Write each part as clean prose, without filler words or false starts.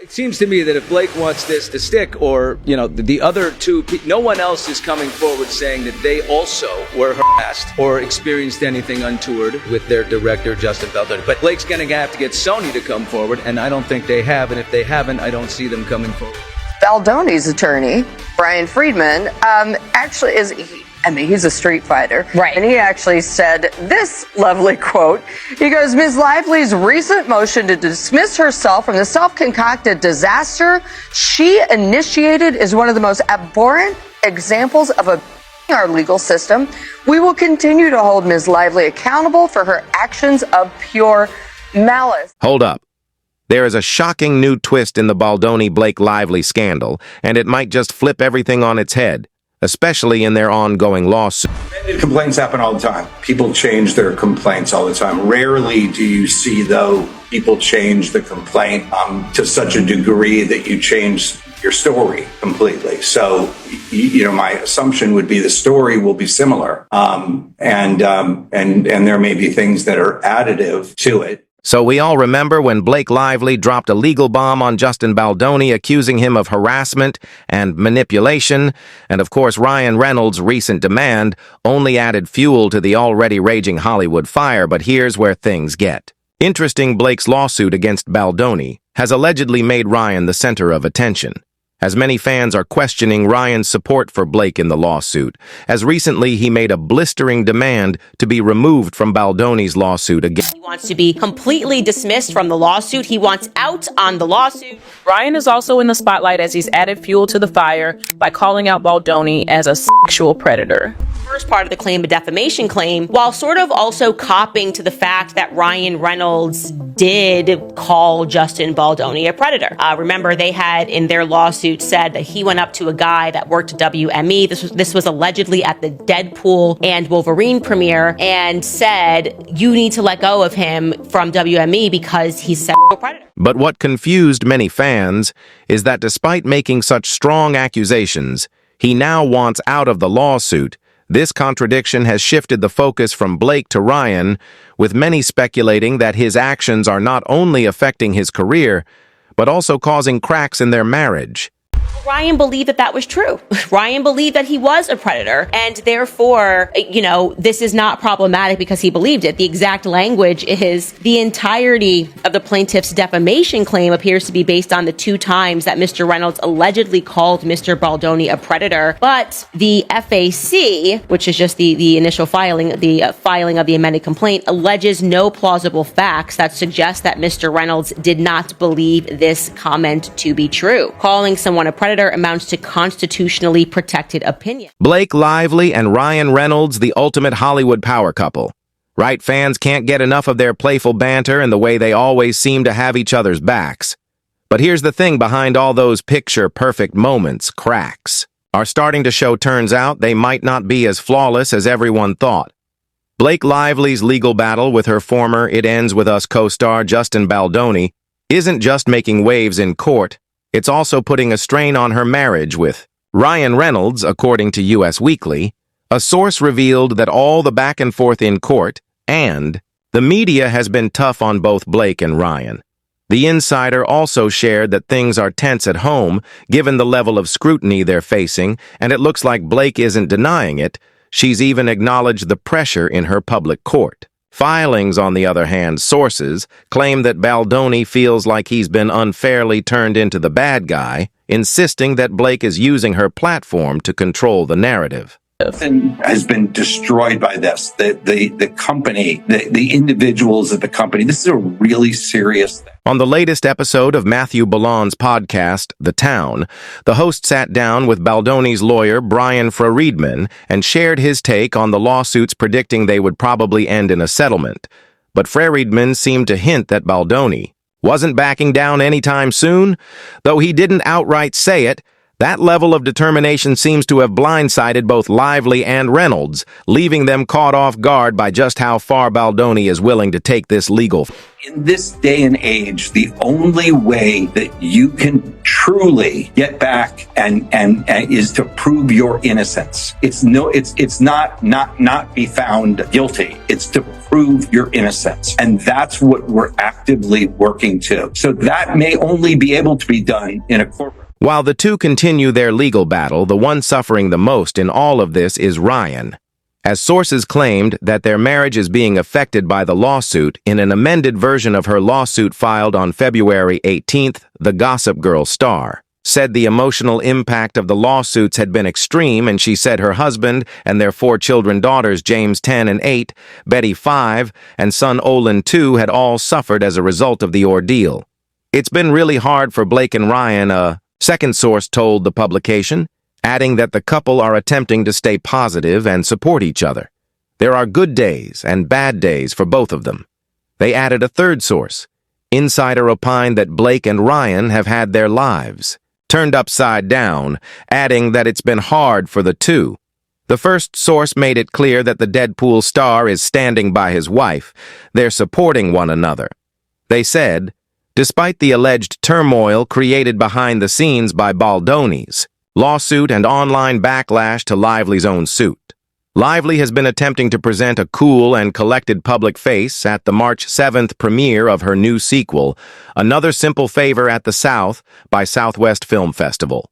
It seems to me that if Blake wants this to stick, or, the other two, no one else is coming forward saying that they also were harassed or experienced anything untoward with their director, Justin Baldoni. But Blake's going to have to get Sony to come forward, and I don't think they have. And if they haven't, I don't see them coming forward. Baldoni's attorney, Brian Friedman, actually he's a street fighter. Right. And he actually said this lovely quote. He goes, Ms. Lively's recent motion to dismiss herself from the self-concocted disaster she initiated is one of the most abhorrent examples of our legal system. We will continue to hold Ms. Lively accountable for her actions of pure malice. Hold up. There is a shocking new twist in the Baldoni-Blake Lively scandal, and it might just flip everything on its head, especially in their ongoing lawsuit. Complaints happen all the time. People change their complaints all the time. Rarely do you see, though, people change the complaint to such a degree that you change your story completely. So, my assumption would be the story will be similar, and there may be things that are additive to it. So we all remember when Blake Lively dropped a legal bomb on Justin Baldoni, accusing him of harassment and manipulation, and of course Ryan Reynolds' recent demand only added fuel to the already raging Hollywood fire. But here's where things get interesting. Blake's lawsuit against Baldoni has allegedly made Ryan the center of attention, as many fans are questioning Ryan's support for Blake in the lawsuit, as recently he made a blistering demand to be removed from Baldoni's lawsuit again. He wants to be completely dismissed from the lawsuit. He wants out on the lawsuit. Ryan is also in the spotlight as he's added fuel to the fire by calling out Baldoni as a sexual predator. First part of the claim, a defamation claim, while sort of also copping to the fact that Ryan Reynolds did call Justin Baldoni a predator. Remember, they had in their lawsuit said that he went up to a guy that worked at WME. This was allegedly at the Deadpool and Wolverine premiere, and said, you need to let go of him from WME because he's a sexual predator. But what confused many fans is that despite making such strong accusations, he now wants out of the lawsuit. This contradiction has shifted the focus from Blake to Ryan, with many speculating that his actions are not only affecting his career, but also causing cracks in their marriage. Ryan believed that was true. Ryan believed that he was a predator, and therefore, this is not problematic because he believed it. The exact language is the entirety of the plaintiff's defamation claim appears to be based on the 2 times that Mr. Reynolds allegedly called Mr. Baldoni a predator. But the FAC, which is just the initial filing, the filing of the amended complaint, alleges no plausible facts that suggest that Mr. Reynolds did not believe this comment to be true. Calling someone a predator amounts to constitutionally protected opinion. Blake Lively and Ryan Reynolds, the ultimate Hollywood power couple. Right, fans can't get enough of their playful banter and the way they always seem to have each other's backs. But here's the thing behind all those picture-perfect moments, cracks are starting to show. Turns out they might not be as flawless as everyone thought. Blake Lively's legal battle with her former It Ends With Us co-star Justin Baldoni isn't just making waves in court, it's also putting a strain on her marriage with Ryan Reynolds. According to US Weekly, a source revealed that all the back and forth in court and the media has been tough on both Blake and Ryan. The insider also shared that things are tense at home, given the level of scrutiny they're facing, and it looks like Blake isn't denying it. She's even acknowledged the pressure in her public court filings. On the other hand, sources claim that Baldoni feels like he's been unfairly turned into the bad guy, insisting that Blake is using her platform to control the narrative. Has been destroyed by this. The company, the individuals at the company. This is a really serious thing. On the latest episode of Matthew Ballon's podcast, The Town, the host sat down with Baldoni's lawyer, Brian Friedman, and shared his take on the lawsuits, predicting they would probably end in a settlement. But Friedman seemed to hint that Baldoni wasn't backing down anytime soon. Though he didn't outright say it, that level of determination seems to have blindsided both Lively and Reynolds, leaving them caught off guard by just how far Baldoni is willing to take this legal. In this day and age, the only way that you can truly get back and is to prove your innocence. It's not be found guilty. It's to prove your innocence. And that's what we're actively working to. So that may only be able to be done in a courtroom. While the two continue their legal battle, the one suffering the most in all of this is Ryan, as sources claimed that their marriage is being affected by the lawsuit. In an amended version of her lawsuit filed on February 18th, the Gossip Girl star said the emotional impact of the lawsuits had been extreme, and she said her husband and their 4 children daughters, James 10 and 8, Betty 5, and son Olin 2, had all suffered as a result of the ordeal. It's been really hard for Blake and Ryan, a second source told the publication, adding that the couple are attempting to stay positive and support each other. There are good days and bad days for both of them. They added a third source. Insider opined that Blake and Ryan have had their lives turned upside down, adding that it's been hard for the two. The first source made it clear that the Deadpool star is standing by his wife. They're supporting one another. They said, despite the alleged turmoil created behind the scenes by Baldoni's lawsuit and online backlash to Lively's own suit, Lively has been attempting to present a cool and collected public face at the March 7th premiere of her new sequel, Another Simple Favor at the South by Southwest Film Festival.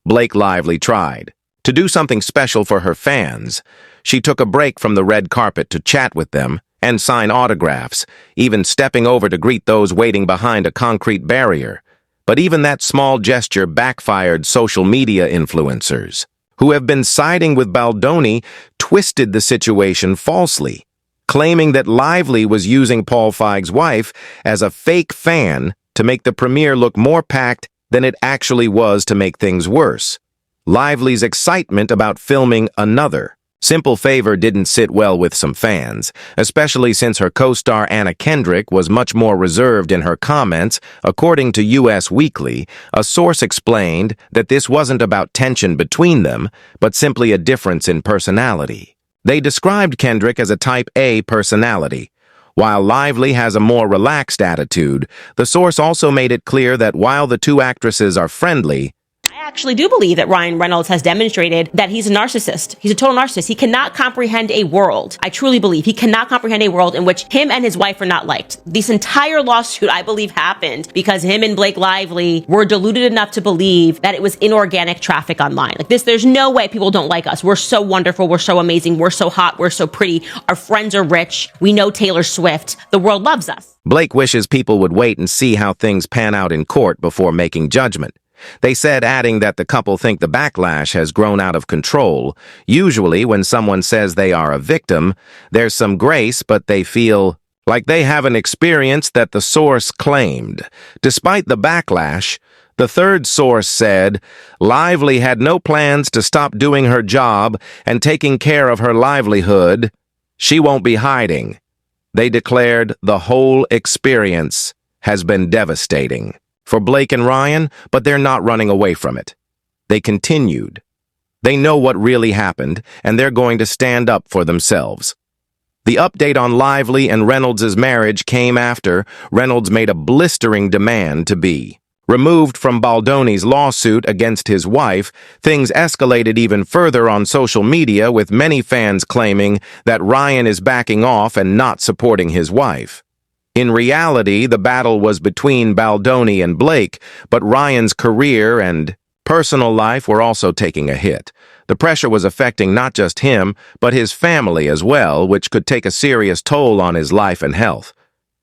Blake Lively tried to do something special for her fans. She took a break from the red carpet to chat with them and sign autographs, even stepping over to greet those waiting behind a concrete barrier. But even that small gesture backfired social media influencers, who have been siding with Baldoni, twisted the situation falsely, claiming that Lively was using Paul Feig's wife as a fake fan to make the premiere look more packed than it actually was to make things worse. Lively's excitement about filming Another Simple Favor didn't sit well with some fans, especially since her co-star Anna Kendrick was much more reserved in her comments. According to US Weekly, a source explained that this wasn't about tension between them, but simply a difference in personality. They described Kendrick as a type A personality. While Lively has a more relaxed attitude, the source also made it clear that while the two actresses are friendly, I actually do believe that Ryan Reynolds has demonstrated that he's a narcissist. He's a total narcissist. He cannot comprehend a world. I truly believe he cannot comprehend a world in which him and his wife are not liked. This entire lawsuit, I believe, happened because him and Blake Lively were deluded enough to believe that it was inorganic traffic online. Like this, there's no way people don't like us. We're so wonderful. We're so amazing. We're so hot. We're so pretty. Our friends are rich. We know Taylor Swift. The world loves us. Blake wishes people would wait and see how things pan out in court before making judgment. They said, adding that the couple think the backlash has grown out of control. Usually, when someone says they are a victim, there's some grace, but they feel like they haven't experienced that the source claimed. Despite the backlash, the third source said, Lively had no plans to stop doing her job and taking care of her livelihood. She won't be hiding. They declared the whole experience has been devastating for Blake and Ryan, but they're not running away from it. They continued. They know what really happened, and they're going to stand up for themselves. The update on Lively and Reynolds' marriage came after Reynolds made a blistering demand to be removed from Baldoni's lawsuit against his wife. Things escalated even further on social media, with many fans claiming that Ryan is backing off and not supporting his wife. In reality, the battle was between Baldoni and Blake, but Ryan's career and personal life were also taking a hit. The pressure was affecting not just him, but his family as well, which could take a serious toll on his life and health.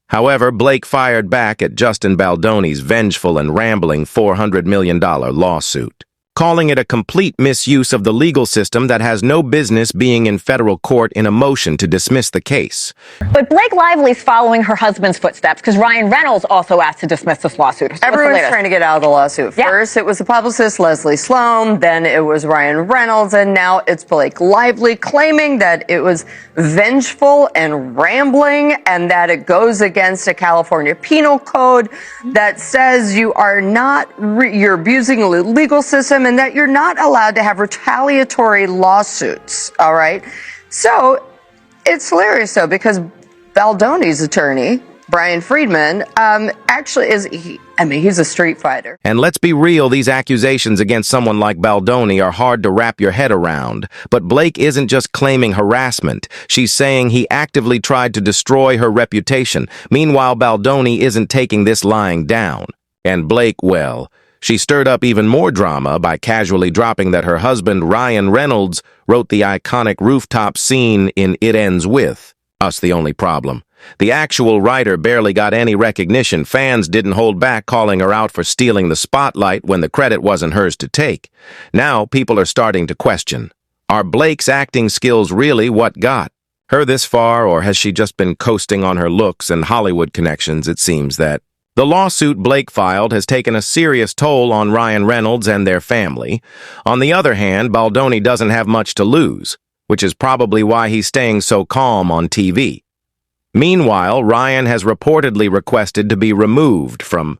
However, Blake fired back at Justin Baldoni's vengeful and rambling $400 million lawsuit, calling it a complete misuse of the legal system that has no business being in federal court in a motion to dismiss the case. But Blake Lively's following her husband's footsteps because Ryan Reynolds also asked to dismiss this lawsuit. So everyone's trying to get out of the lawsuit. Yeah. First, it was the publicist Leslie Sloan, then it was Ryan Reynolds, and now it's Blake Lively claiming that it was vengeful and rambling and that it goes against a California penal code that says you are not, you're abusing the legal system and that you're not allowed to have retaliatory lawsuits, all right? So it's hilarious, though, because Baldoni's attorney, Brian Friedman, actually he's a street fighter. And let's be real, these accusations against someone like Baldoni are hard to wrap your head around. But Blake isn't just claiming harassment. She's saying he actively tried to destroy her reputation. Meanwhile, Baldoni isn't taking this lying down. And Blake, well, she stirred up even more drama by casually dropping that her husband, Ryan Reynolds, wrote the iconic rooftop scene in It Ends With Us. The only problem, the actual writer barely got any recognition. Fans didn't hold back calling her out for stealing the spotlight when the credit wasn't hers to take. Now people are starting to question, are Blake's acting skills really what got her this far, or has she just been coasting on her looks and Hollywood connections? It seems that the lawsuit Blake filed has taken a serious toll on Ryan Reynolds and their family. On the other hand, Baldoni doesn't have much to lose, which is probably why he's staying so calm on TV. Meanwhile, Ryan has reportedly requested to be removed from